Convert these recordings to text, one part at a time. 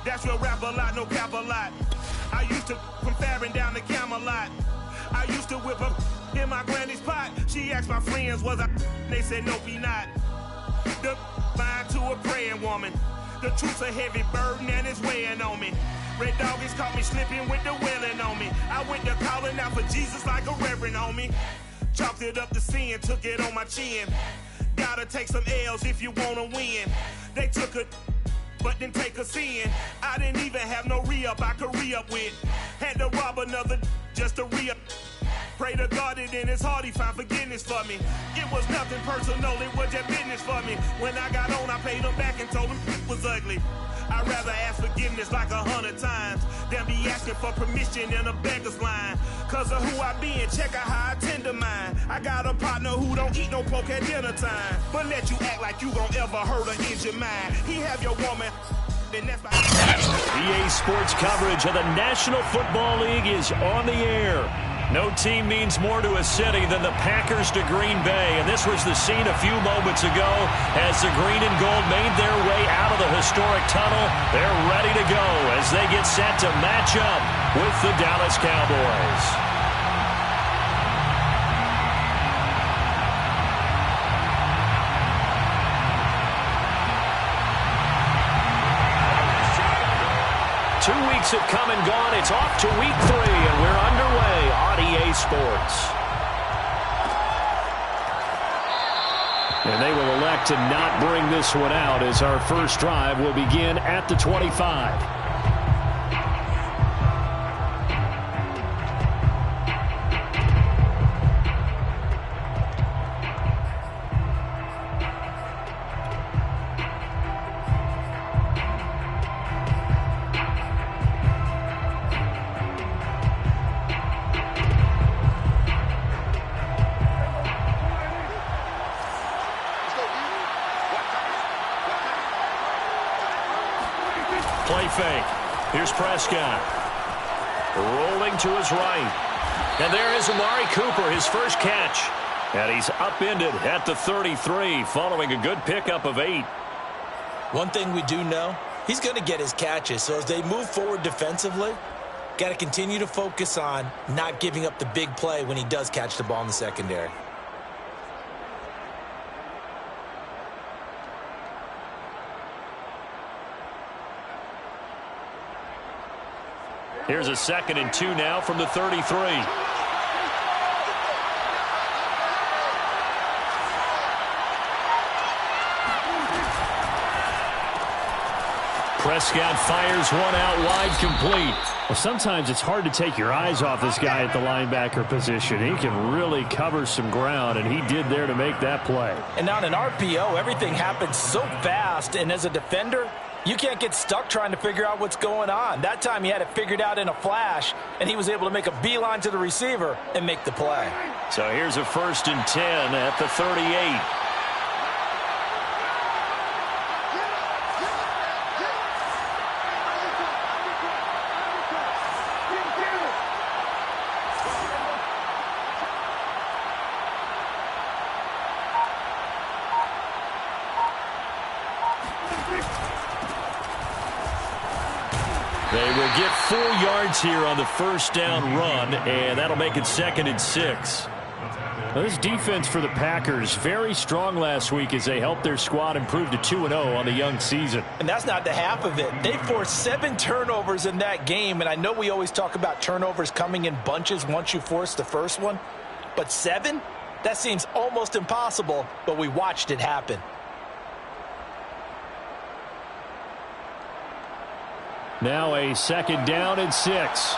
That's real rap a lot, no cap a lot. I used to from Farron down to Camelot. I used to whip up in my granny's pot. She asked my friends, was I? They said, nope, he not. The line to a praying woman. The truth's a heavy burden and it's weighing on me. Red Doggies caught me slipping with the wailing on me. I went to calling out for Jesus like a reverend on me. Chalked it up to sin, took it on my chin. Gotta take some L's if you wanna win. They took a but didn't take a sin. I didn't even have no re-up I could re-up with. Had to rob another just to re-up. Pray to God that in his heart he found forgiveness for me. It was nothing personal, it was just business for me. When I got on, I paid him back and told him it was ugly. I'd rather ask forgiveness like 100 times than be asking for permission in a beggar's line. Cause of who I be and check out how I tend to mine. I got a partner who don't eat no pork at dinner time, but let you act like you gon' ever hurt or injure mine. He have your woman, and that's my... EA Sports coverage of the National Football League is on the air. No team means more to a city than the Packers to Green Bay, and this was the scene a few moments ago as the green and gold made their way out of the historic tunnel. They're ready to go as they get set to match up with the Dallas Cowboys. Two weeks have come and gone. It's off to week 3, and we're underway on EA Sports. And they will elect to not bring this one out as our first drive will begin at the 25. Play fake. Here's Prescott. Rolling to his right. And there is Amari Cooper, his first catch. And he's upended at the 33 following a good pickup of 8. One thing we do know, he's going to get his catches. So as they move forward defensively, got to continue to focus on not giving up the big play when he does catch the ball in the secondary. Here's a 2nd and 2 now from the 33. Prescott fires one out wide, complete. Well, sometimes it's hard to take your eyes off this guy at the linebacker position. He can really cover some ground, and he did there to make that play. And on an RPO, everything happens so fast, and as a defender, you can't get stuck trying to figure out what's going on. That time he had it figured out in a flash, and he was able to make a beeline to the receiver and make the play. So here's a 1st and 10 at the 38. They will get 4 yards here on the first down run, and that'll make it 2nd and 6. Well, this defense for the Packers, very strong last week as they helped their squad improve to 2-0 on the young season. And that's not the half of it. They forced 7 turnovers in that game, and I know we always talk about turnovers coming in bunches once you force the first one, but 7? That seems almost impossible, but we watched it happen. Now a 2nd down and 6.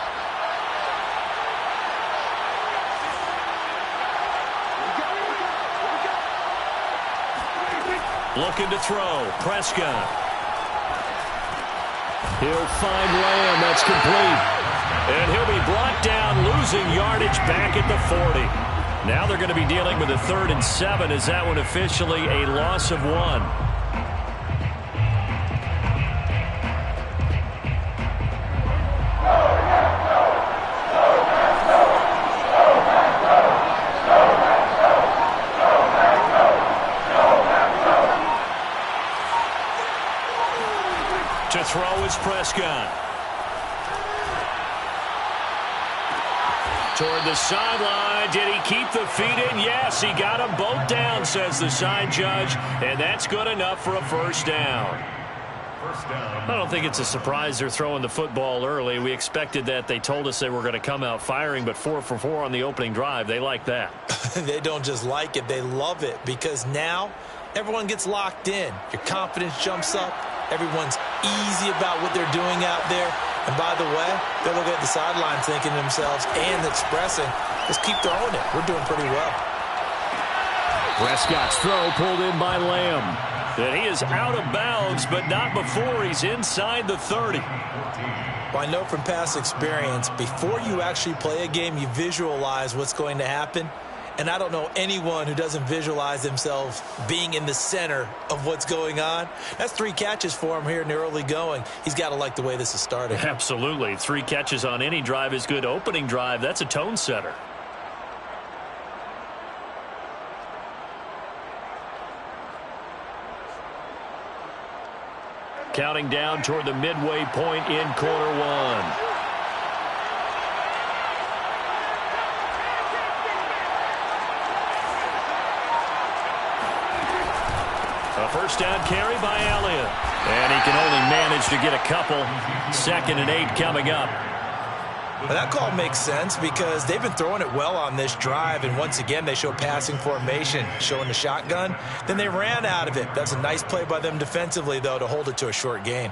Looking to throw. Prescott. He'll find Lamb. That's complete. And he'll be brought down, losing yardage back at the 40. Now they're going to be dealing with a 3rd and 7 as that one officially a loss of 1. To throw is Prescott. Toward the sideline. Did he keep the feet in? Yes, he got them both down, says the side judge. And that's good enough for a first down. I don't think it's a surprise they're throwing the football early. We expected that. They told us they were going to come out firing, but 4 for 4 on the opening drive. They like that. They don't just like it. They love it because now everyone gets locked in. Your confidence jumps up. Everyone's easy about what they're doing out there. And by the way, they're looking at the sideline thinking to themselves and expressing, let's keep throwing it. We're doing pretty well. Prescott's throw pulled in by Lamb. And he is out of bounds, but not before he's inside the 30. Well, I know from past experience, before you actually play a game, you visualize what's going to happen. And I don't know anyone who doesn't visualize themselves being in the center of what's going on. That's 3 catches for him here in the early going. He's got to like the way this is starting. Absolutely. 3 catches on any drive is good. Opening drive, that's a tone setter. Counting down toward the midway point in quarter 1. A first down carry by Elliott. And he can only manage to get a couple. 2nd and 8 coming up. Well, that call makes sense because they've been throwing it well on this drive, and once again they show passing formation, showing the shotgun. Then they ran out of it. That's a nice play by them defensively, though, to hold it to a short gain.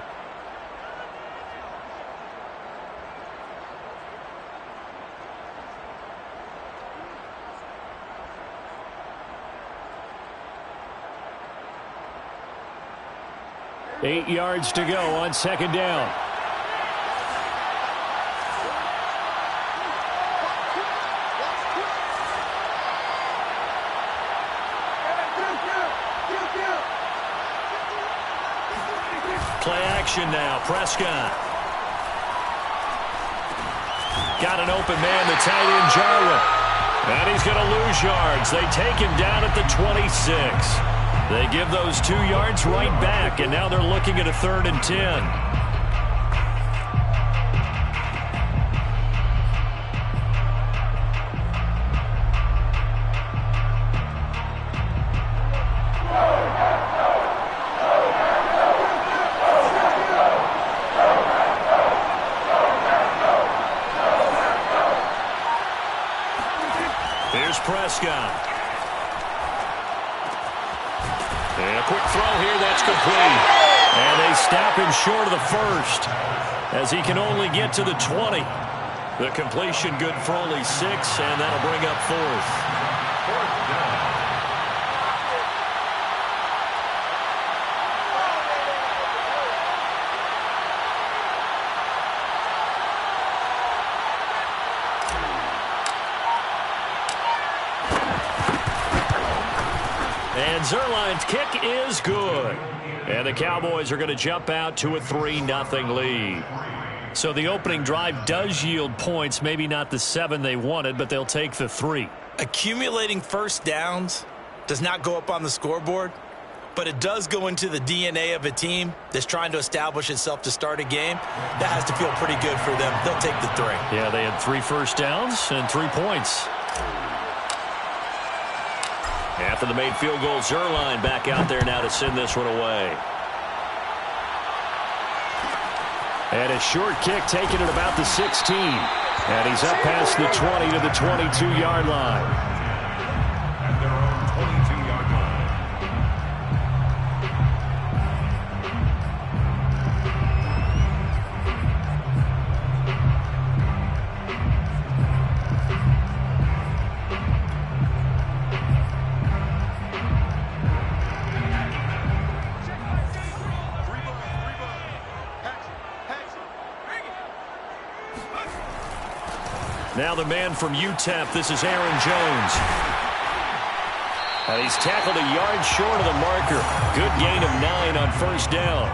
Eight yards to go on 2nd down. Play action now. Prescott. Got an open man, the tight end, Jarwin. And he's going to lose yards. They take him down at the 26. They give those 2 yards right back, and now they're looking at a 3rd and 10. Here's Prescott. And a quick throw here, that's complete. And they stop him short of the 1st as he can only get to the 20. The completion good for only 6, and that'll bring up 4th. And Zerline's kick is good. And the Cowboys are going to jump out to a 3-0 lead. So the opening drive does yield points, maybe not the 7 they wanted, but they'll take the 3. Accumulating first downs does not go up on the scoreboard, but it does go into the DNA of a team that's trying to establish itself to start a game. That has to feel pretty good for them. They'll take the 3. Yeah, they had 3 first downs and 3 points. After the made field goal, Zerline back out there now to send this one away. And a short kick taken at about the 16. And he's up past the 20 to the 22-yard line. At their own 22-yard line. Now the man from UTEP, this is Aaron Jones. And he's tackled a yard short of the marker. Good gain of 9 on first down.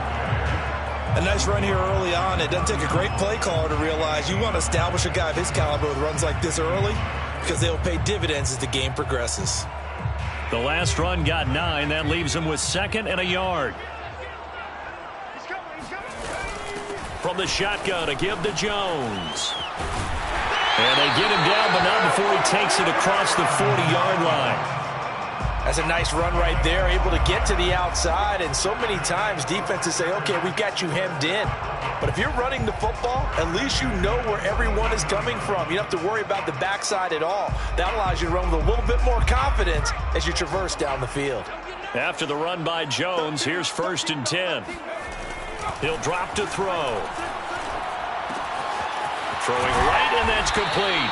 A nice run here early on. It doesn't take a great play caller to realize you want to establish a guy of his caliber with runs like this early because they'll pay dividends as the game progresses. The last run got 9. That leaves him with 2nd and a yard. He's coming. from the shotgun to give to Jones. And they get him down, but not before he takes it across the 40-yard line. That's a nice run right there, able to get to the outside. And so many times defenses say, okay, we've got you hemmed in. But if you're running the football, at least you know where everyone is coming from. You don't have to worry about the backside at all. That allows you to run with a little bit more confidence as you traverse down the field. After the run by Jones, here's 1st and 10. He'll drop to throw. Throwing right, and that's complete.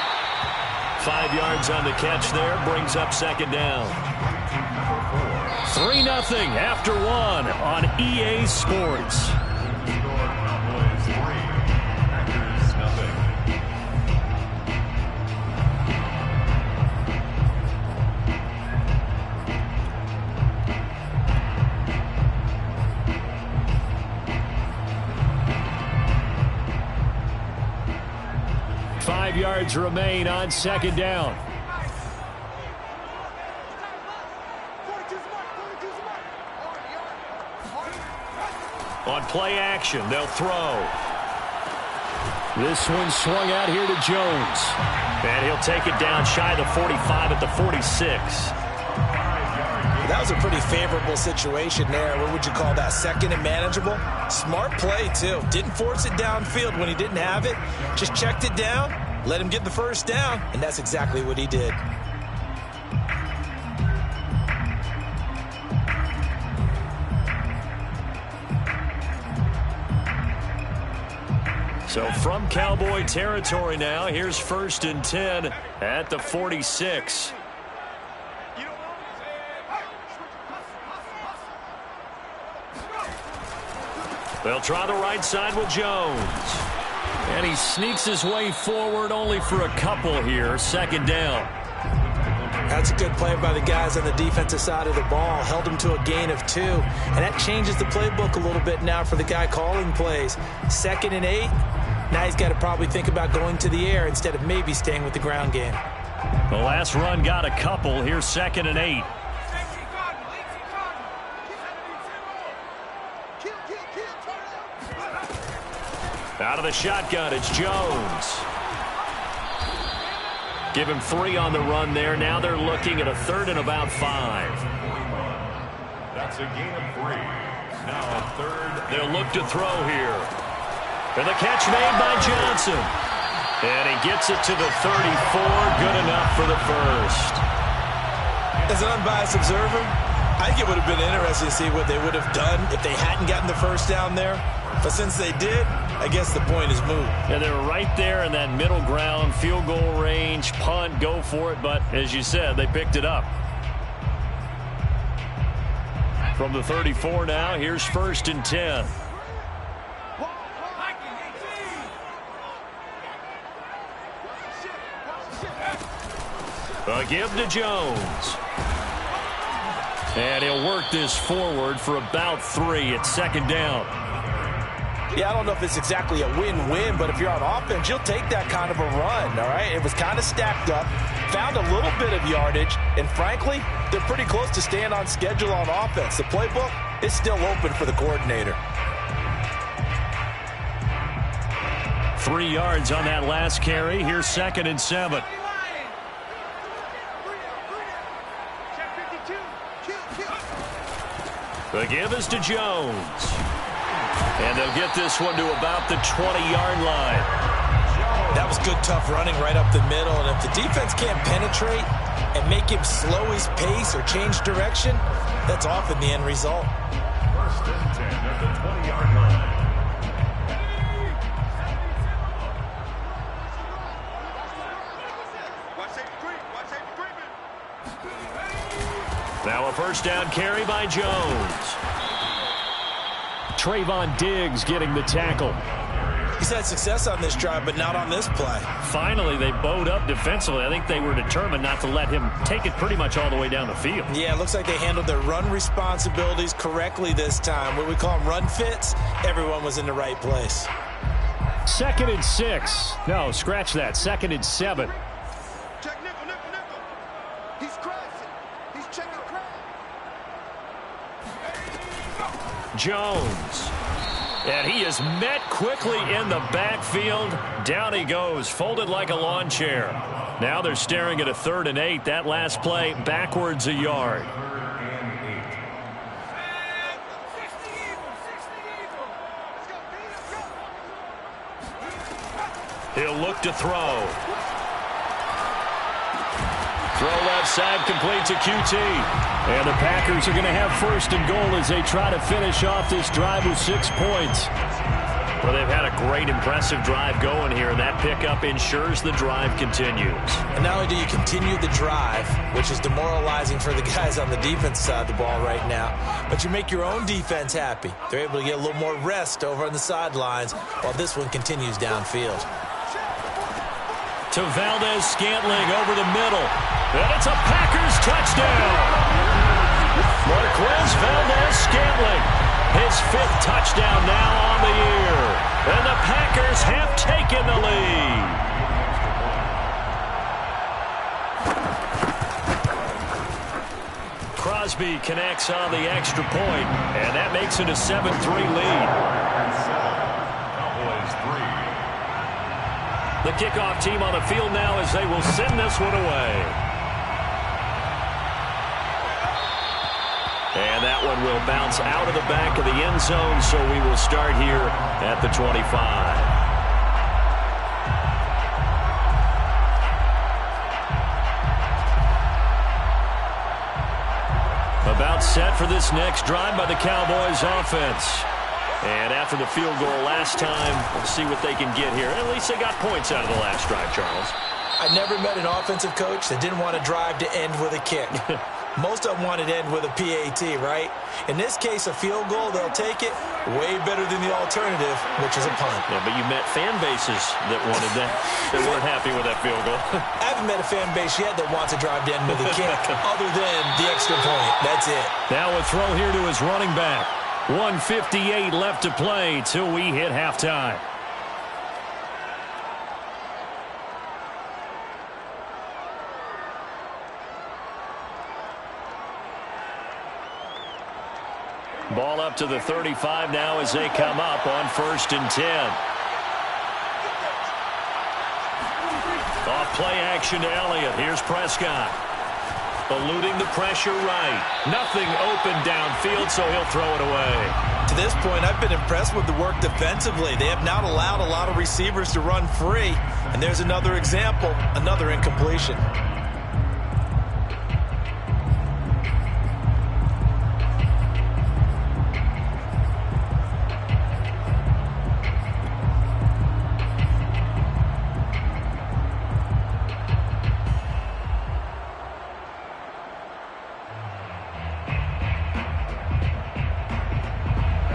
5 yards on the catch there, brings up 2nd down. 3-0 after 1 on EA Sports. 5 yards remain on 2nd down. On play action, they'll throw. This one swung out here to Jones. And he'll take it down shy of the 45 at the 46. That was a pretty favorable situation there. What would you call that? 2nd and manageable? Smart play, too. Didn't force it downfield when he didn't have it. Just checked it down, let him get the 1st down, and that's exactly what he did. So from Cowboy territory now, here's 1st and 10 at the 46. They'll try the right side with Jones. And he sneaks his way forward only for a couple here. 2nd down. That's a good play by the guys on the defensive side of the ball. Held him to a gain of 2. And that changes the playbook a little bit now for the guy calling plays. 2nd and 8. Now he's got to probably think about going to the air instead of maybe staying with the ground game. The last run got a couple. Here's 2nd and 8. Out of the shotgun, it's Jones. Give him 3 on the run there. Now they're looking at a 3rd and about 5. That's a gain of 3. Now a 3rd. They'll look to throw here. And the catch made by Johnson. And he gets it to the 34. Good enough for the 1st. As an unbiased observer, I think it would have been interesting to see what they would have done if they hadn't gotten the 1st down there. But since they did, I guess the point is moot. And they're right there in that middle ground, field goal range, punt, go for it. But as you said, they picked it up. From the 34 now, here's 1st and 10. A give to Jones. And he'll work this forward for about 3 at 2nd down. Yeah, I don't know if it's exactly a win-win, but if you're on offense, you'll take that kind of a run, all right? It was kind of stacked up, found a little bit of yardage, and frankly, they're pretty close to staying on schedule on offense. The playbook is still open for the coordinator. 3 yards on that last carry. Here's 2nd and 7. The give is to Jones. And they'll get this one to about the 20-yard line. That was good, tough running right up the middle. And if the defense can't penetrate and make him slow his pace or change direction, that's often the end result. 1st and 10 at the 20-yard line. Now a 1st down carry by Jones. Trayvon Diggs getting the tackle. He's had success on this drive, but not on this play. Finally, they bowed up defensively. I think they were determined not to let him take it pretty much all the way down the field. Yeah, it looks like they handled their run responsibilities correctly this time. What we call them run fits, everyone was in the right place. 2nd and 6. No, scratch that. 2nd and 7. Check nickel, nickel, nickel. He's crashing. He's checking crash. Jones. And he is met quickly in the backfield. Down he goes, folded like a lawn chair. Now they're staring at a 3rd and 8. That last play, backwards a yard. He'll look to throw. Throw left side, complete to QT. And the Packers are going to have 1st and goal as they try to finish off this drive with 6 points. Well, they've had a great, impressive drive going here, and that pickup ensures the drive continues. And not only do you continue the drive, which is demoralizing for the guys on the defense side of the ball right now, but you make your own defense happy. They're able to get a little more rest over on the sidelines while this one continues downfield. To Valdez-Scantling over the middle. And it's a Packers touchdown. Marquez Valdez-Scantling, his 5th touchdown now on the year. And the Packers have taken the lead. Crosby connects on the extra point, and that makes it a 7-3 lead. Cowboys 3. The kickoff team on the field now as they will send this one away. And that one will bounce out of the back of the end zone, so we will start here at the 25. About set for this next drive by the Cowboys offense. And after the field goal last time, we'll see what they can get here. At least they got points out of the last drive, Charles. I never met an offensive coach that didn't want a drive to end with a kick. Most of them wanted to end with a PAT, right? In this case, a field goal, they'll take it. Way better than the alternative, which is a punt. Yeah, but you met fan bases that wanted that, that weren't happy with that field goal. I haven't met a fan base yet that wants a drive to end with a kick, other than the extra point. That's it. Now a throw here to his running back. 1:58 left to play till we hit halftime. Ball up to the 35 now as they come up on 1st and 10. Off play action to Elliott. Here's Prescott. Eluding the pressure right. Nothing open downfield, so he'll throw it away. To this point, I've been impressed with the work defensively. They have not allowed a lot of receivers to run free. And there's another example, another incompletion.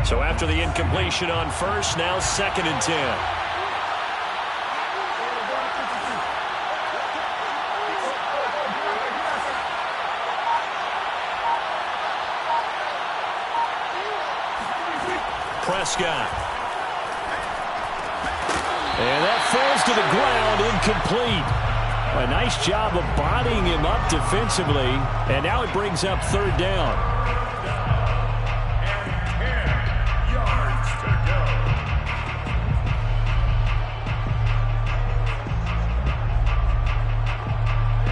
So after the incompletion on 1st, now 2nd and 10. Prescott. And that falls to the ground, incomplete. A nice job of bodying him up defensively, and now it brings up 3rd down.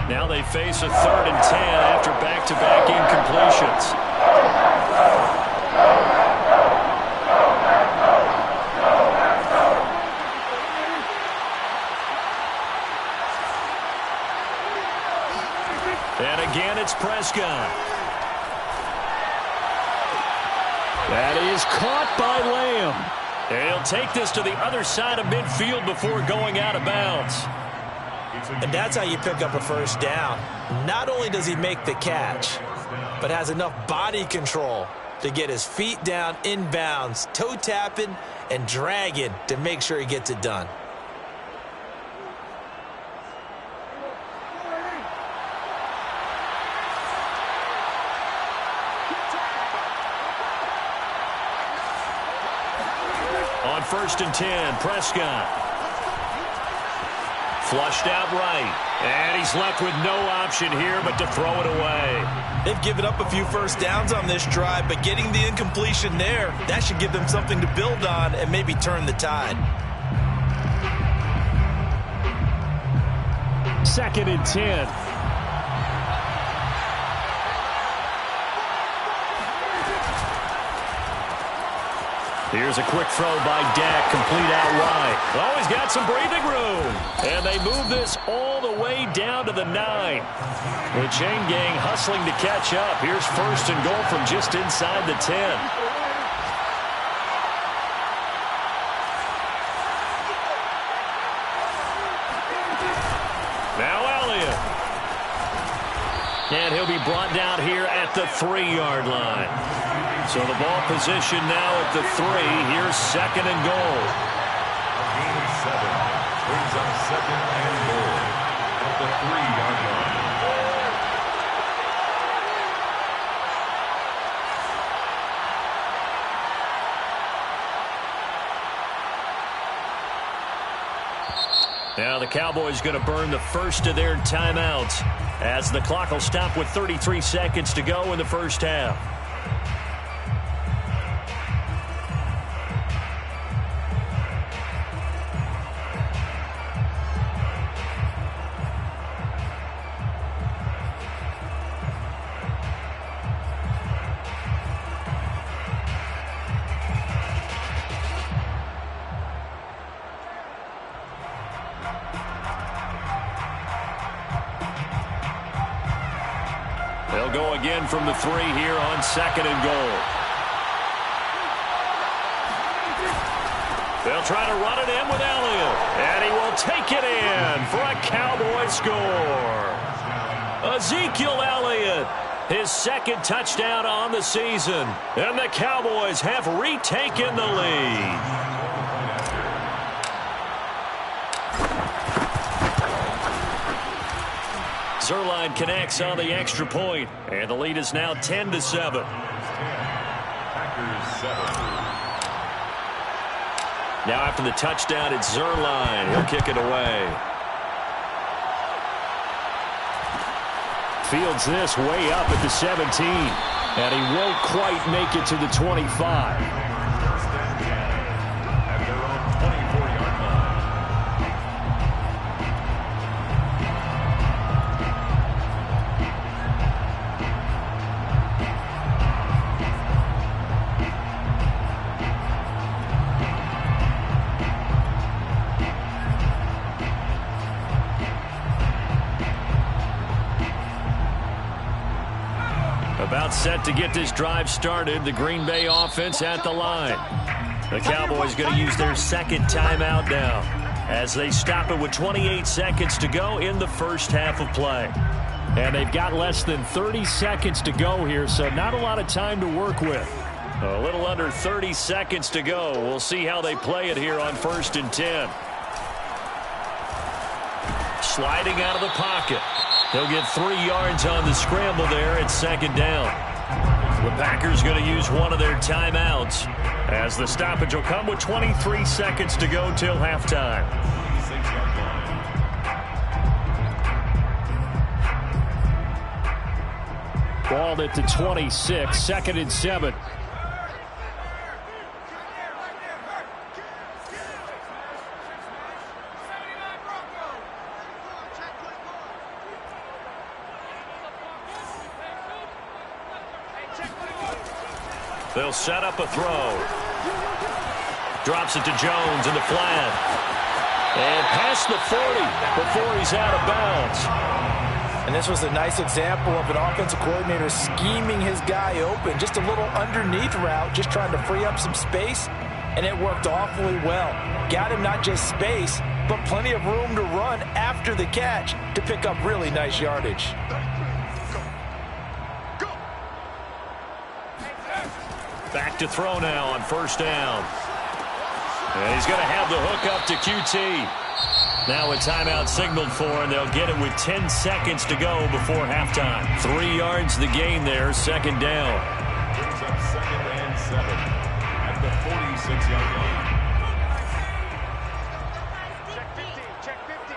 Now they face a 3rd and 10 after back-to-back incompletions. And again, it's Prescott. That is caught by Lamb. And he'll take this to the other side of midfield before going out of bounds. And that's how you pick up a 1st down. Not only does he make the catch, but has enough body control to get his feet down inbounds, toe tapping and dragging to make sure he gets it done. On 1st and 10, Prescott. Flushed out right. And he's left with no option here but to throw it away. They've given up a few first downs on this drive, but getting the incompletion there, that should give them something to build on and maybe turn the tide. 2nd and 10. Here's a quick throw by Dak, complete out wide. Oh, he's got some breathing room. And they move this all the way down to the 9. The chain gang hustling to catch up. Here's 1st and goal from just inside the 10. Now Elliott. And he'll be brought down here at the 3-yard line. So the ball position now at the 3. Here's 2nd and goal. Gain of 7 brings up 2nd and goal at the 3-yard line. Now the Cowboys going to burn the first of their timeouts as the clock will stop with 33 seconds to go in the first half. They'll go again from the 3 here on 2nd and goal. They'll try to run it in with Elliott. And he will take it in for a Cowboy score. Ezekiel Elliott, his 2nd touchdown on the season. And the Cowboys have retaken the lead. Zerline connects on the extra point, and the lead is now 10-7. Packers 7. Now after the touchdown, it's Zerline. He'll kick it away. Fields this way up at the 17. And he won't quite make it to the 25. At their own 24-yard line. About set to get this drive started. The Green Bay offense at the line. The Cowboys going to use their 2nd timeout now as they stop it with 28 seconds to go in the first half of play. And they've got less than 30 seconds to go here, so not a lot of time to work with. A little under 30 seconds to go. We'll see how they play it here on 1st and 10. Sliding out of the pocket. He'll get 3 yards on the scramble there at 2nd down. The Packers going to use one of their timeouts as the stoppage will come with 23 seconds to go till halftime. Ball at the 26, 2nd and 7. They'll set up a throw. Drops it to Jones in the flat. And past the 40 before he's out of bounds. And this was a nice example of an offensive coordinator scheming his guy open. Just a little underneath route, just trying to free up some space. And it worked awfully well. Got him not just space, but plenty of room to run after the catch to pick up really nice yardage. Back to throw now on 1st down. And he's going to have the hook up to QT. Now a timeout signaled for, and they'll get it with 10 seconds to go before halftime. 3 yards the gain there, 2nd down. Brings up 2nd and 7 at the 46-yard line. Check 50, check 50.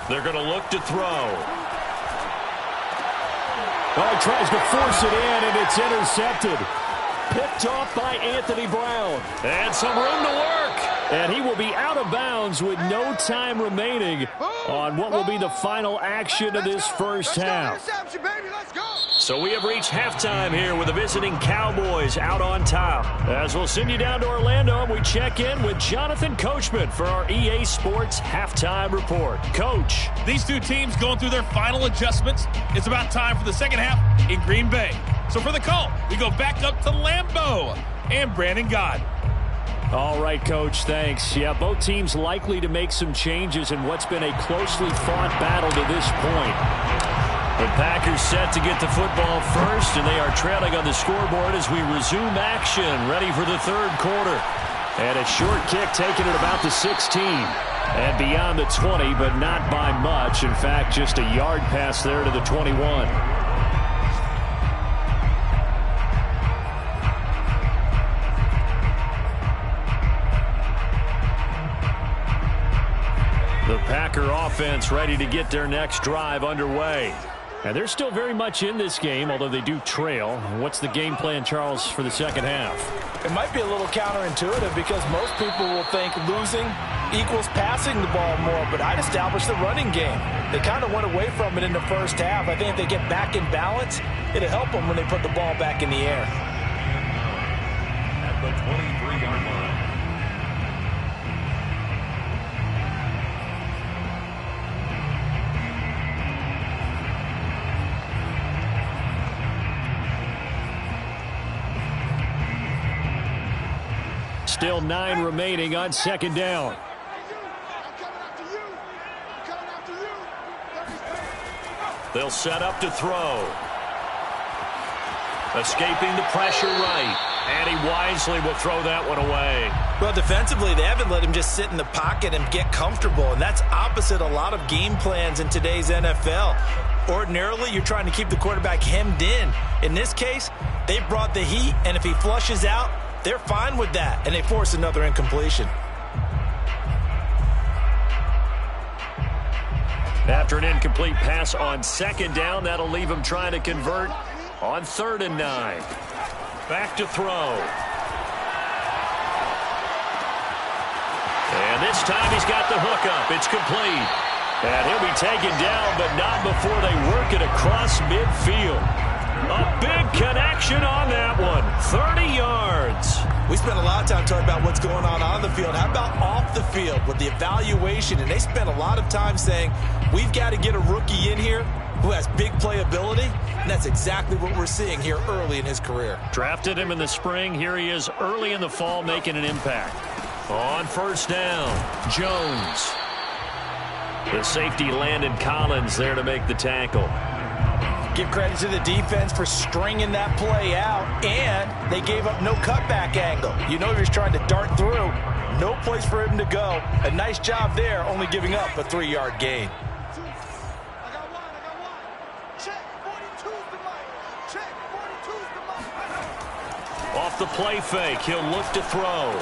They're going to look to throw. Oh, he tries to force it in, and it's intercepted. Picked off by Anthony Brown. And some room to work. And he will be out of bounds with no time remaining on what will be the final action of this first half. So we have reached halftime here with the visiting Cowboys out on top. As we'll send you down to Orlando, we check in with Jonathan Coachman for our EA Sports Halftime Report. Coach. These two teams going through their final adjustments. It's about time for the second half in Green Bay. So for the call, we go back up to Lambeau and Brandon Gott. All right, Coach, thanks. Yeah, both teams likely to make some changes in what's been a closely fought battle to this point. The Packers set to get the football first, and they are trailing on the scoreboard as we resume action, ready for the third quarter. And a short kick taken at about the 16. And beyond the 20, but not by much. In fact, just a yard pass there to the 21. The Packer offense ready to get their next drive underway. And they're still very much in this game, although they do trail. What's the game plan, Charles, for the second half? It might be a little counterintuitive because most people will think losing equals passing the ball more, but I'd establish the running game. They kind of went away from it in the first half. I think if they get back in balance, it'll help them when they put the ball back in the air. At the 23-yard line. Still 9 remaining on second down. They'll set up to throw. Escaping the pressure right. And he wisely will throw that one away. Well, defensively, they haven't let him just sit in the pocket and get comfortable, and that's opposite a lot of game plans in today's NFL. Ordinarily, you're trying to keep the quarterback hemmed in. In this case, they brought the heat, and if he flushes out, they're fine with that, and they force another incompletion. After an incomplete pass on second down, that'll leave him trying to convert on 3rd and 9. Back to throw. And this time he's got the hook up. It's complete. And he'll be taken down, but not before they work it across midfield. A big connection on that one. 30 yards. We spent a lot of time talking about what's going on the field. How about off the field with the evaluation? And they spent a lot of time saying, we've got to get a rookie in here who has big playability. And that's exactly what we're seeing here early in his career. Drafted him in the spring. Here he is early in the fall making an impact. On first down, Jones. The safety Landon Collins there to make the tackle. Give credit to the defense for stringing that play out, and they gave up no cutback angle. You know he was trying to dart through. No place for him to go. A nice job there, only giving up a 3-yard gain. Off the play fake, he'll look to throw.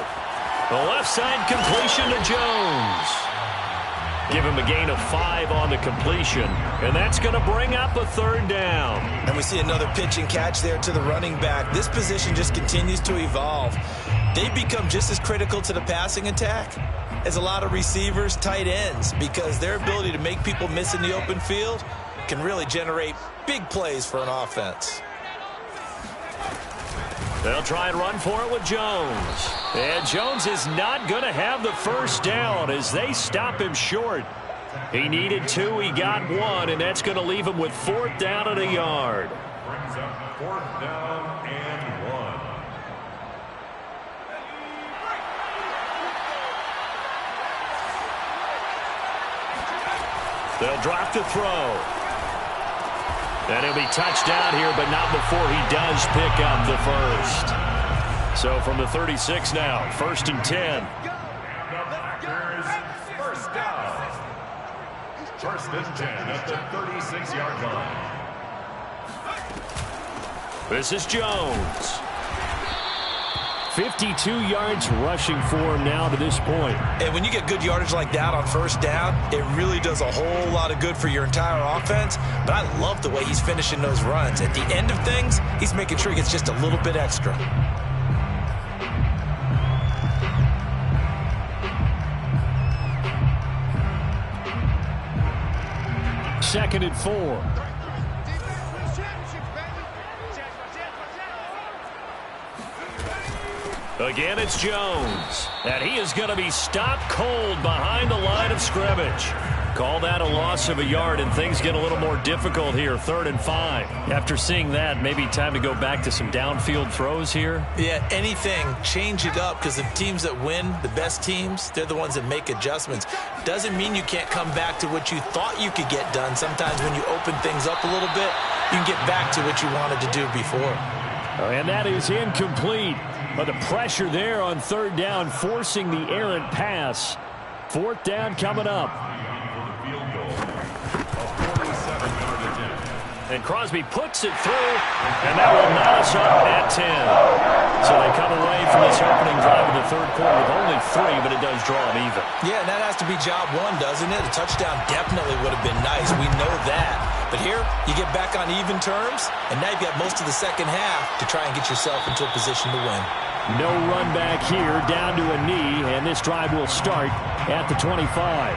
The left side completion to Jones. Give him a gain of 5 on the completion, and that's going to bring up a 3rd down. And we see another pitch and catch there to the running back. This position just continues to evolve. They become just as critical to the passing attack as a lot of receivers, tight ends, because their ability to make people miss in the open field can really generate big plays for an offense. They'll try and run for it with Jones. And Jones is not going to have the first down as they stop him short. He needed 2, he got 1, and that's going to leave him with 4th down and a yard. Brings up 4th down and 1. They'll drop to throw. And he'll be touched down here, but not before he does pick up the first. So from the 36 now, 1st and 10. Packers first down. 1st and 10 at the 36-yard line. This is Jones. 52 yards rushing for him now to this point. And when you get good yardage like that on first down, it really does a whole lot of good for your entire offense. But I love the way he's finishing those runs. At the end of things, he's making sure he gets just a little bit extra. Second and 4. Again, it's Jones. And he is going to be stopped cold behind the line of scrimmage. Call that a loss of a yard, and things get a little more difficult here. 3rd and 5. After seeing that, maybe time to go back to some downfield throws here. Yeah, anything. Change it up, because the teams that win, the best teams, they're the ones that make adjustments. Doesn't mean you can't come back to what you thought you could get done. Sometimes when you open things up a little bit, you can get back to what you wanted to do before. And that is incomplete. But the pressure there on 3rd down, forcing the errant pass. 4th down coming up. And Crosby puts it through, and that will knot us up at 10. So they come away from this opening drive in the 3rd quarter with only 3, but it does draw them even. Yeah, and that has to be job one, doesn't it? A touchdown definitely would have been nice. We know that. But here, you get back on even terms, and now you've got most of the second half to try and get yourself into a position to win. No run back here, down to a knee, and this drive will start at the 25.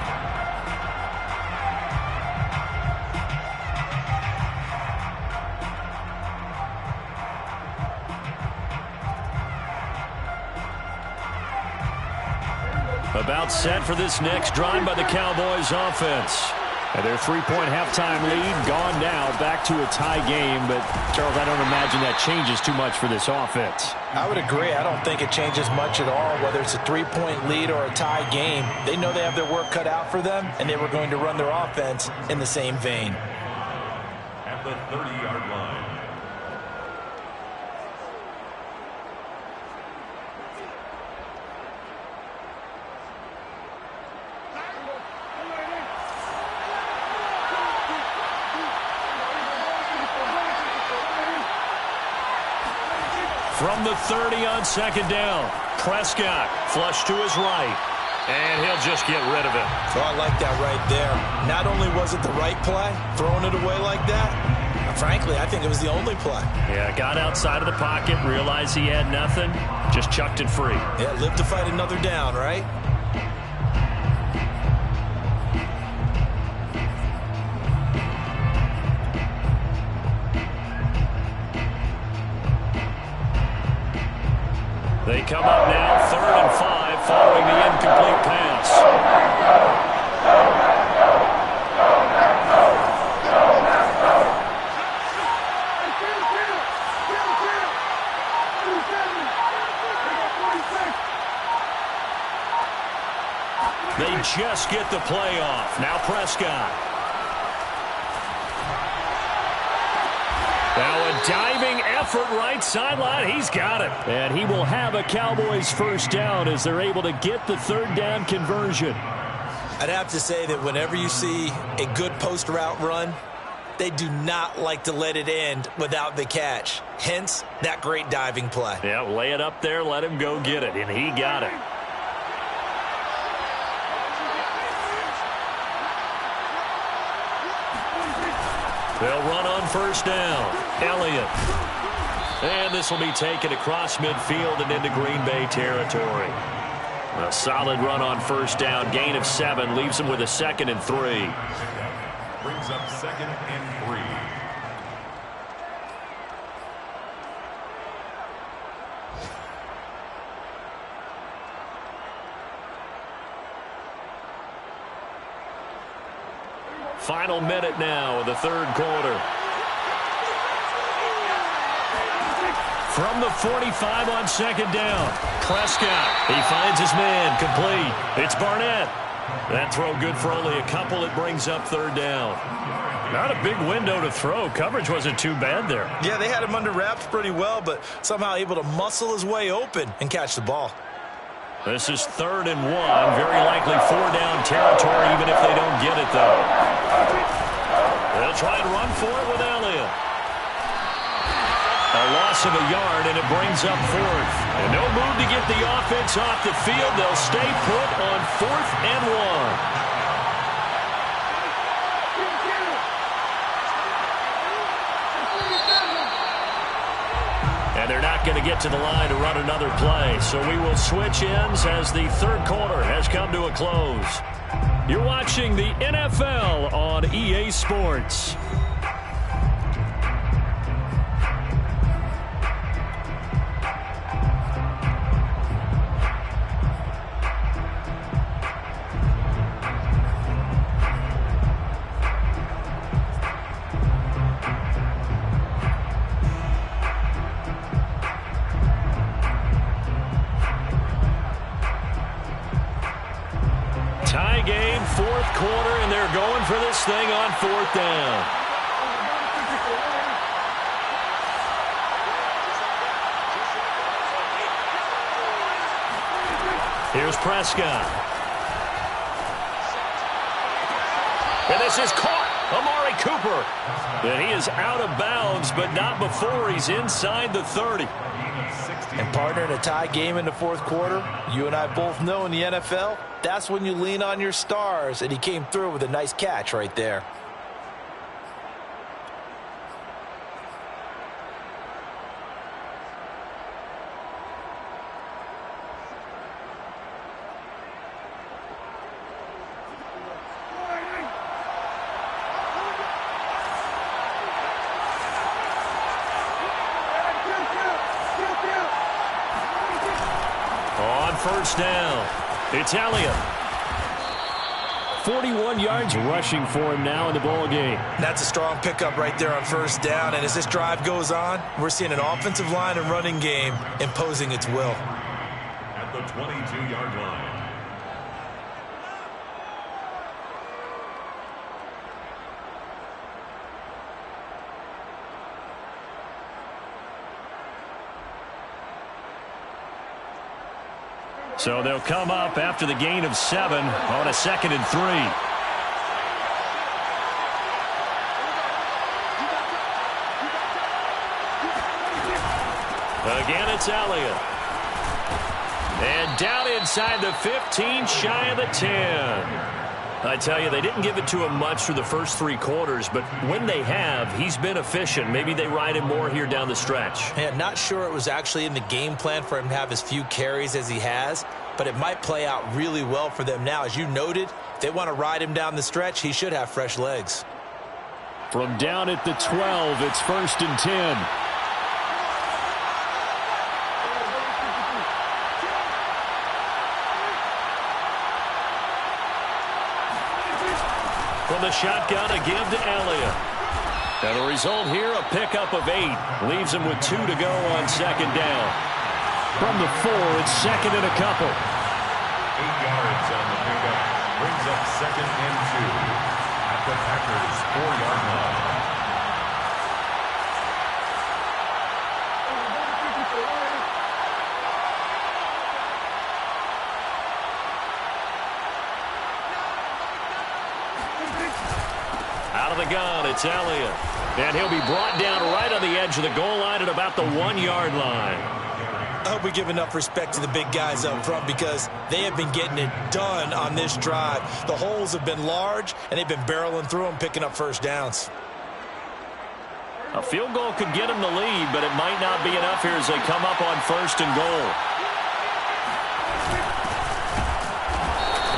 About set for this next drive by the Cowboys offense. And their 3-point halftime lead gone now, back to a tie game. But, Charles, I don't imagine that changes too much for this offense. I would agree. I don't think it changes much at all, whether it's a 3-point lead or a tie game. They know they have their work cut out for them, and they were going to run their offense in the same vein. At the 30-yard line. From the 30 on 2nd down, Prescott flush to his right, and he'll just get rid of it. So I like that right there. Not only was it the right play, throwing it away like that, frankly, I think it was the only play. Yeah, got outside of the pocket, realized he had nothing, just chucked it free. Yeah, live to fight another down, right? They come up now, 3rd and 5, following the incomplete pass. They just get the play off. Now Prescott. Now a diving effort right sideline. He's got it. And he will have a Cowboys first down as they're able to get the 3rd down conversion. I'd have to say that whenever you see a good post route run, they do not like to let it end without the catch. Hence, that great diving play. Yeah, lay it up there, let him go get it, and he got it. They'll run on first down. Elliott. And this will be taken across midfield and into Green Bay territory. A solid run on first down. Gain of 7. Leaves him with a 2nd and 3. Brings up 2nd and 3. Final minute now of the 3rd quarter. From the 45 on 2nd down. Prescott. He finds his man. Complete. It's Barnett. That throw good for only a couple. It brings up 3rd down. Not a big window to throw. Coverage wasn't too bad there. Yeah, they had him under wraps pretty well, but somehow able to muscle his way open and catch the ball. This is 3rd and 1. Very likely 4-down territory, even if they don't get it, though. They'll try and run for it with Elliott. A loss loss of a yard, and it brings up fourth. And no move to get the offense off the field. They'll stay put on 4th and 1. And they're not going to get to the line to run another play. So we will switch ends as the third quarter has come to a close. You're watching the NFL on EA Sports. Tie game, fourth quarter, and they're going for this thing on 4th down. Here's Prescott. And this is caught. Amari Cooper. And he is out of bounds, but not before he's inside the 30. And partner, in a tie game in the fourth quarter, you and I both know in the NFL, that's when you lean on your stars, and he came through with a nice catch right there. On first down, it's Elliott. 41 yards rushing for him now in the ball game. That's a strong pickup right there on first down. And as this drive goes on, we're seeing an offensive line and running game imposing its will. At the 22-yard line. So they'll come up after the gain of 7 on a 2nd and 3. Again, it's Elliott. And down inside the 15, shy of the 10. I tell you, they didn't give it to him much through the first 3 quarters, but when they have, he's been efficient. Maybe they ride him more here down the stretch. Yeah, not sure it was actually in the game plan for him to have as few carries as he has, but it might play out really well for them now. As you noted, if they want to ride him down the stretch, he should have fresh legs. From down at the 12, it's 1st and 10. From the shotgun, a give to Elliott. And the result here, a pickup of 8. Leaves him with 2 to go on 2nd down. From the 4, it's 2nd and a couple. 8 yards on the pickup. Brings up 2nd and 2. At the Packers' 4-yard line. Out of the gun, it's Elliott. And he'll be brought down right on the edge of the goal line at about the 1-yard line. I hope we give enough respect to the big guys up front because they have been getting it done on this drive. The holes have been large, and they've been barreling through them, picking up first downs. A field goal could get them the lead, but it might not be enough here as they come up on 1st and goal.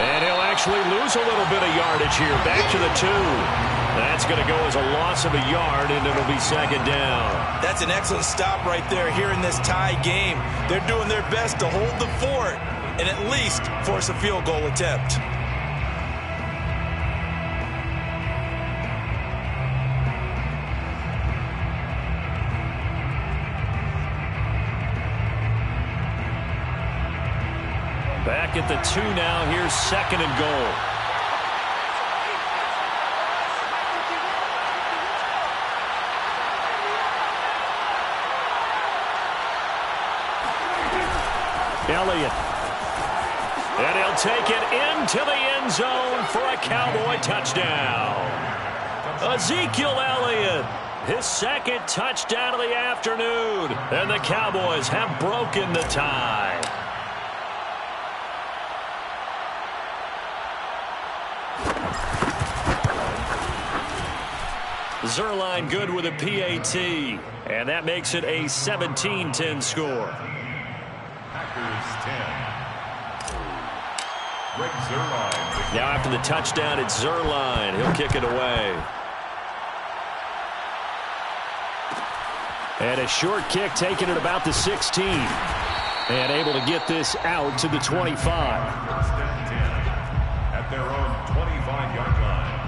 And he'll actually lose a little bit of yardage here. Back to the 2. That's going to go as a loss of a yard, and it'll be 2nd down. That's an excellent stop right there here in this tie game. They're doing their best to hold the fort and at least force a field goal attempt. Back at the 2 now. Here's 2nd and goal. Elliott. And he'll take it into the end zone for a Cowboy touchdown. Ezekiel Elliott his second touchdown of the afternoon. And the Cowboys have broken the tie. Zuerlein good with a PAT. And that makes it a 17-10 score. Packers 10. Greg Zuerlein. Now after the touchdown, it's Zuerlein. He'll kick it away. And a short kick taken at about the 16. And able to get this out to the 25. First and 10 at their own 25-yard line.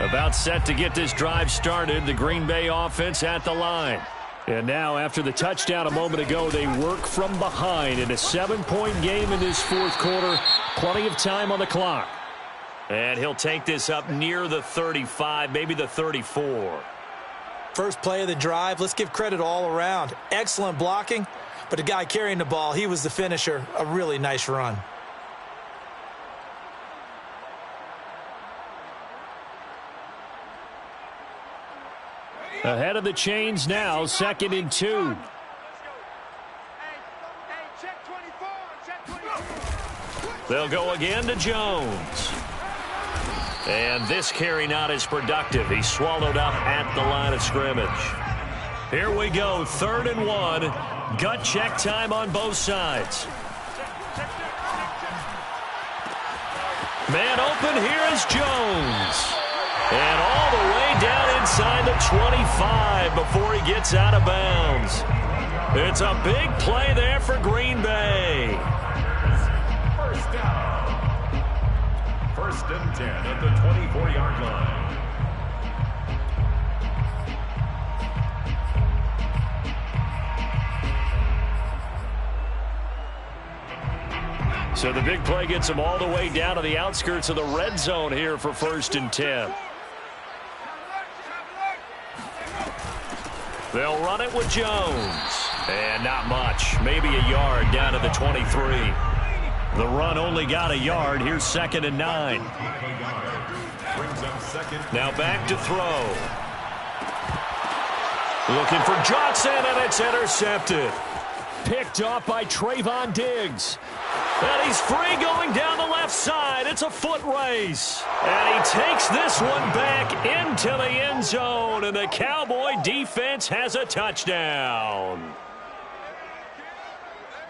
About set to get this drive started. The Green Bay offense at the line. And now after the touchdown a moment ago, they work from behind in a 7-point game in this fourth quarter. Plenty of time on the clock. And he'll take this up near the 35, maybe the 34. First play of the drive, let's give credit all around. Excellent blocking, but the guy carrying the ball, he was the finisher. A really nice run. Ahead of the chains now, 2nd and 2. They'll go again to Jones. And this carry not as productive. He's swallowed up at the line of scrimmage. Here we go, 3rd and 1. Gut check time on both sides. Man open, here is Jones. And all the way down inside the 25 before he gets out of bounds. It's a big play there for Green Bay. First down. 1st and 10 at the 24-yard line. So the big play gets him all the way down to the outskirts of the red zone here for 1st and 10. They'll run it with Jones. And not much. Maybe a yard down to the 23. The run only got a yard. Here's 2nd and 9. Now back to throw. Looking for Johnson, and it's intercepted. Picked off by Trayvon Diggs. And he's free going down the left side. It's a foot race. And he takes this one back into the end zone. And the Cowboy defense has a touchdown.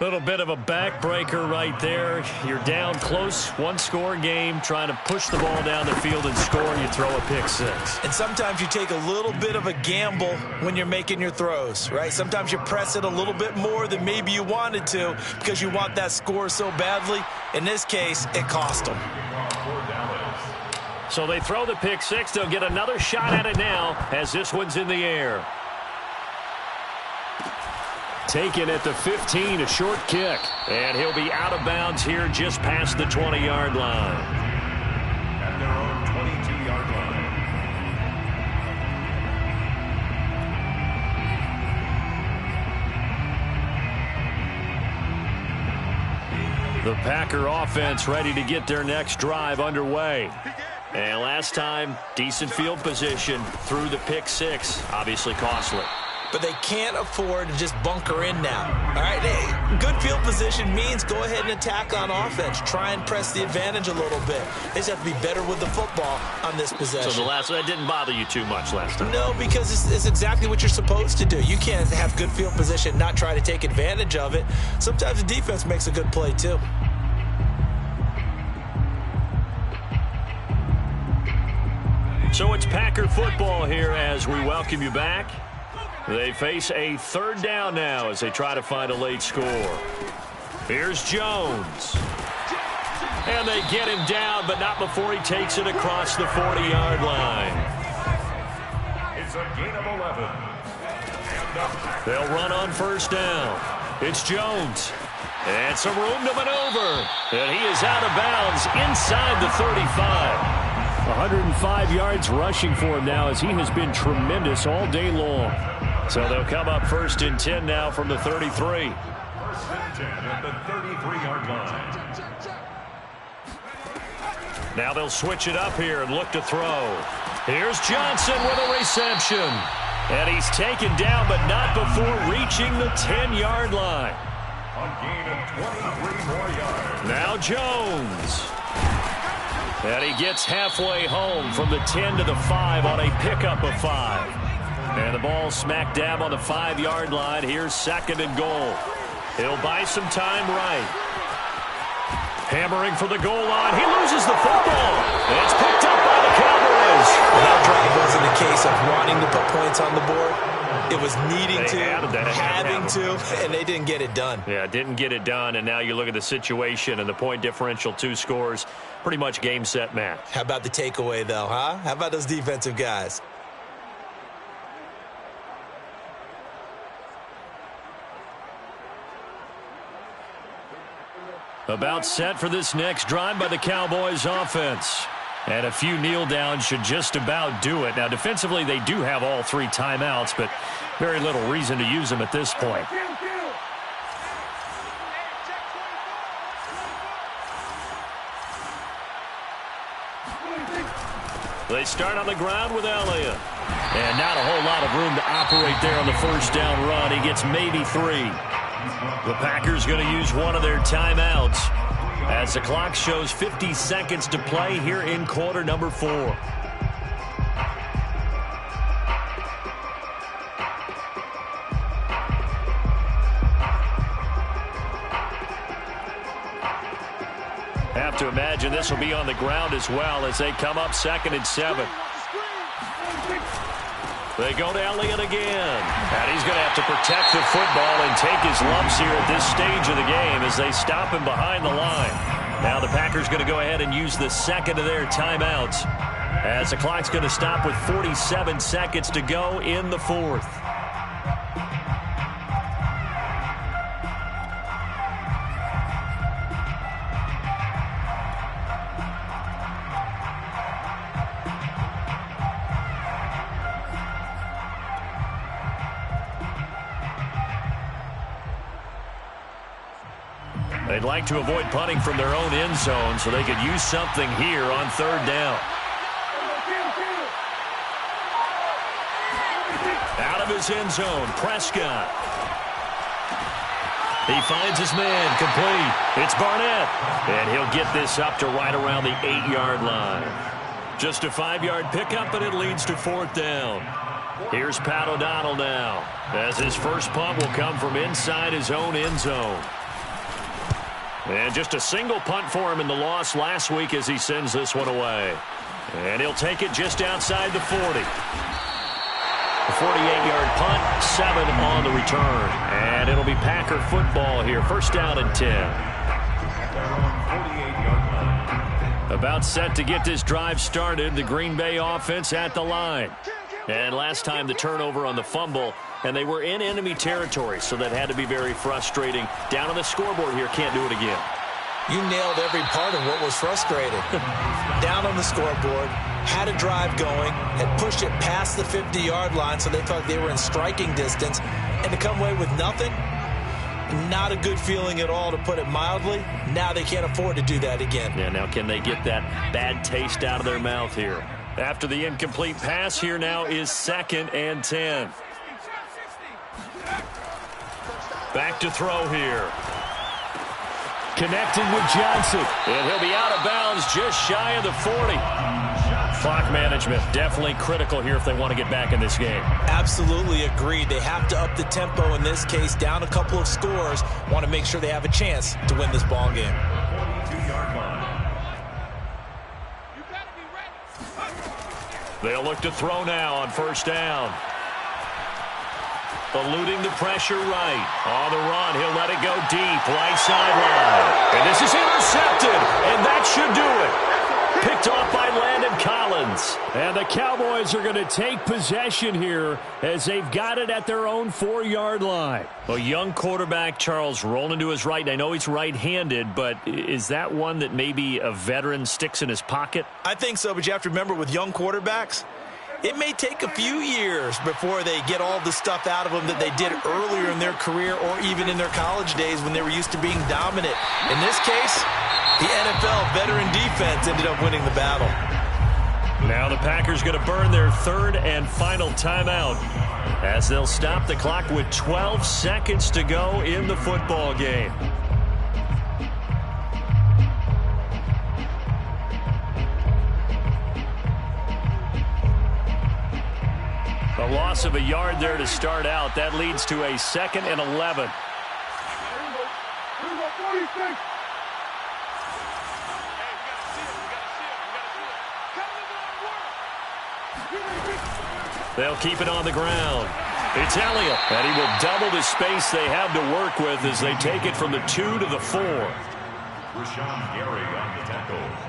Little bit of a backbreaker right there. You're down close, one-score game, trying to push the ball down the field and score, and you throw a pick six. And sometimes you take a little bit of a gamble when you're making your throws, right? Sometimes you press it a little bit more than maybe you wanted to because you want that score so badly. In this case, it cost them. So they throw the pick six. They'll get another shot at it now as this one's in the air. Taken at the 15, a short kick. And he'll be out of bounds here just past the 20-yard line. At their own 22-yard line. The Packer offense ready to get their next drive underway. And last time, decent field position through the pick six. Obviously costly. But they can't afford to just bunker in now. All right, hey, good field position means go ahead and attack on offense. Try and press the advantage a little bit. They just have to be better with the football on this possession. So that didn't bother you too much last time? No, because it's exactly what you're supposed to do. You can't have good field position, not try to take advantage of it. Sometimes the defense makes a good play too. So it's Packer football here as we welcome you back. They face a third down now as they try to find a late score. Here's Jones. And they get him down, but not before he takes it across the 40-yard line. It's a gain of 11. They'll run on first down. It's Jones. And some room to maneuver. And he is out of bounds inside the 35. 105 yards rushing for him now as he has been tremendous all day long. So they'll come up 1st and 10 now from the 33. 10 at the 33-yard line. Now they'll switch it up here and look to throw. Here's Johnson with a reception. And he's taken down, but not before reaching the 10-yard line. A gain of 23 more yards. Now Jones. And he gets halfway home from the 10 to the 5 on a pickup of 5. And the ball smack dab on the 5-yard line. Here's 2nd and goal. He'll buy some time right. Hammering for the goal line. He loses the football. It's picked up by the Cowboys. That drive wasn't a case of wanting to put points on the board. It was needing to, having to, and they didn't get it done. Yeah, didn't get it done, and now you look at the situation and the point differential, 2 scores, pretty much game, set, match. How about the takeaway, though, huh? How about those defensive guys? About set for this next drive by the Cowboys offense. And a few kneel downs should just about do it. Now, defensively, they do have all 3 timeouts, but very little reason to use them at this point. They start on the ground with Elliott. And not a whole lot of room to operate there on the first down run. He gets maybe 3. The Packers going to use one of their timeouts as the clock shows 50 seconds to play here in quarter number 4. Have to imagine this will be on the ground as well as they come up 2nd and 7. They go to Elliott again. And he's going to have to protect the football and take his lumps here at this stage of the game as they stop him behind the line. Now the Packers going to go ahead and use the 2nd of their timeouts as the clock's going to stop with 47 seconds to go in the 4th. They'd like to avoid punting from their own end zone so they could use something here on 3rd down. Out of his end zone, Prescott. He finds his man, complete. It's Barnett. And he'll get this up to right around the 8-yard line. Just a 5-yard pickup, and it leads to 4th down. Here's Pat O'Donnell now, as his first punt will come from inside his own end zone. And just a single punt for him in the loss last week as he sends this one away. And he'll take it just outside the 40. A 48-yard punt, 7 on the return. And it'll be Packer football here. 1st down and 10. About set to get this drive started. The Green Bay offense at the line. And last time the turnover on the fumble, and they were in enemy territory, so that had to be very frustrating. Down on the scoreboard here, can't do it again. You nailed every part of what was frustrating. Down on the scoreboard, had a drive going, had pushed it past the 50-yard line, so they thought they were in striking distance, and to come away with nothing, not a good feeling at all, to put it mildly. Now they can't afford to do that again. Yeah, now can they get that bad taste out of their mouth here? After the incomplete pass, here now is 2nd and 10. Back to throw here. Connecting with Johnson. And he'll be out of bounds just shy of the 40. Clock management definitely critical here if they want to get back in this game. Absolutely agreed. They have to up the tempo in this case, down a couple of scores. Want to make sure they have a chance to win this ball game. 42-yard line. They'll look to throw now on 1st down. Eluding the pressure right. On the run, he'll let it go deep. Right sideline. And this is intercepted. And that should do it. Picked off by Landon Collins. And the Cowboys are going to take possession here as they've got it at their own 4-yard line. A young quarterback, Charles, rolling to his right. I know he's right-handed, but is that one that maybe a veteran sticks in his pocket? I think so, but you have to remember with young quarterbacks, it may take a few years before they get all the stuff out of them that they did earlier in their career or even in their college days when they were used to being dominant. In this case, the NFL veteran defense ended up winning the battle. Now the Packers going to burn their third and final timeout as they'll stop the clock with 12 seconds to go in the football game. A loss of a yard there to start out. That leads to a 2nd and 11. They'll keep it on the ground. It's Elliott, and he will double the space they have to work with as they take it from the 2 to the 4. Rashawn Gary on the tackle.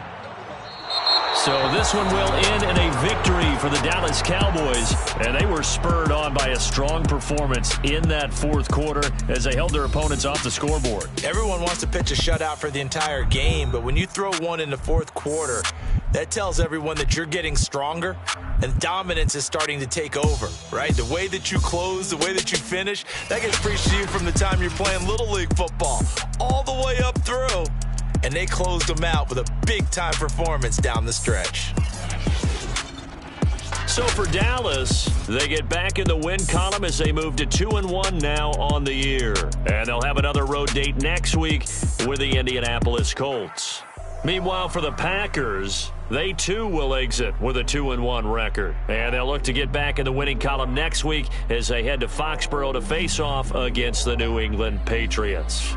So this one will end in a victory for the Dallas Cowboys, and they were spurred on by a strong performance in that fourth quarter as they held their opponents off the scoreboard. Everyone wants to pitch a shutout for the entire game, but when you throw one in the fourth quarter, that tells everyone that you're getting stronger and dominance is starting to take over, right? The way that you close, the way that you finish, that gets preached to you from the time you're playing Little League football all the way up through. And they closed them out with a big-time performance down the stretch. So for Dallas, they get back in the win column as they move to 2-1 now on the year. And they'll have another road date next week with the Indianapolis Colts. Meanwhile, for the Packers, they too will exit with a 2-1 record. And they'll look to get back in the winning column next week as they head to Foxborough to face off against the New England Patriots.